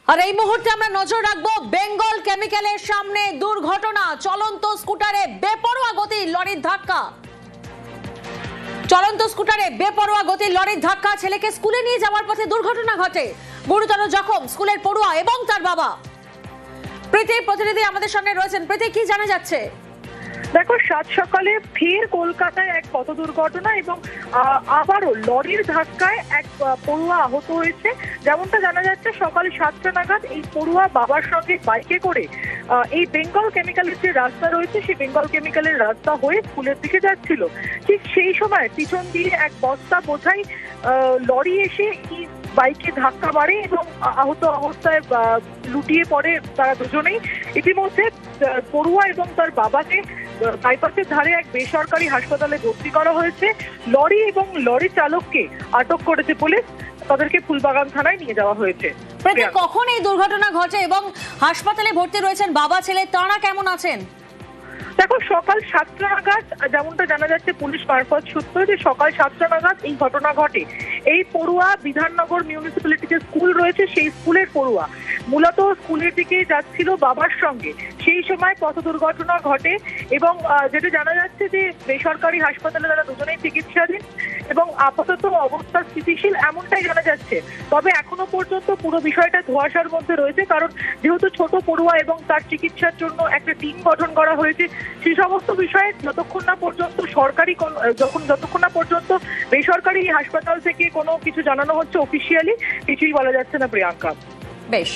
আর এই মুহূর্তে আমরা নজর রাখবো বেঙ্গল কেমিক্যালের সামনে দুর্ঘটনা। চলন্ত স্কুটারে বেপরোয়া গতির লরির ধাক্কা। চলন্ত স্কুটারে বেপরোয়া গতির লরির ধাক্কা, ছেলেকে স্কুলে নিয়ে যাওয়ার পথে দুর্ঘটনা ঘটে। গুরুতর জখম স্কুলের পড়ুয়া এবং তার বাবা। প্রীতি প্রতিনিধি আমাদের সঙ্গে রয়েছেন। প্রীতি, কি জানা যাচ্ছে? দেখো, সাত সকালে ফের কলকাতায় এক পথ দুর্ঘটনা এবং আবারও লরির ধাক্কায় এক পড়ুয়া আহত হয়েছে। যেমনটা জানা যাচ্ছে, সকাল 7টা নাগাদ এই পড়ুয়া বাবার সঙ্গে বাইকে করে এই বেঙ্গল কেমিক্যালের যে রাস্তা রয়েছে সেই বেঙ্গল কেমিক্যালের রাস্তা হয়ে স্কুলের দিকে যাচ্ছিল। ঠিক সেই সময় পিছন দিয়ে এক বস্তা বোঝাই লরি এসে এই বাইকে ধাক্কা মারে এবং আহত অবস্থায় লুটিয়ে পড়ে তারা দুজনেই। ইতিমধ্যে পড়ুয়া এবং তার বাবাকে বাইপাসের ধারে এক বেসরকারি হাসপাতালে ভর্তি করা হয়েছে। লরি এবং লরি চালককে আটক করেছে পুলিশ, তাদেরকে ফুলবাগান থানায় নিয়ে যাওয়া হয়েছে। কখন এই দুর্ঘটনা ঘটে এবং হাসপাতালে ভর্তি রয়েছেন বাবা ছেলে, তারা কেমন আছেন? দেখো, সকাল 7টা নাগাদ যেমনটা জানা যাচ্ছে পুলিশ মারফত সূত্র, যে সকাল 7টা নাগাদ এই ঘটনা ঘটে। এই পড়ুয়া বিধাননগর মিউনিসিপ্যালিটিতে স্কুল রয়েছে, সেই স্কুলের পড়ুয়া মূলত স্কুলের দিকে যাচ্ছিল বাবার সঙ্গে। সেই সময় পথ দুর্ঘটনা ঘটে এবং যেটা জানা যাচ্ছে যে বেসরকারি হাসপাতালে তারা দুজনেই চিকিৎসাধীন এবং আপাতত অবস্থা স্থিতিশীল এমনটাই জানা যাচ্ছে। তবে এখনো পর্যন্ত পুরো বিষয়টা ধোঁয়াশার মধ্যে রয়েছে, কারণ যেহেতু ছোট পড়ুয়া এবং তার চিকিৎসার জন্য একটা টিম গঠন করা হয়েছে। সেই সমস্ত বিষয়ে যতক্ষণ না পর্যন্ত যতক্ষণ না পর্যন্ত বেসরকারি হাসপাতাল থেকে কোনো কিছু জানানো হচ্ছে অফিসিয়ালি, কিছুই বলা যাচ্ছে না প্রিয়াঙ্কা। বেশ।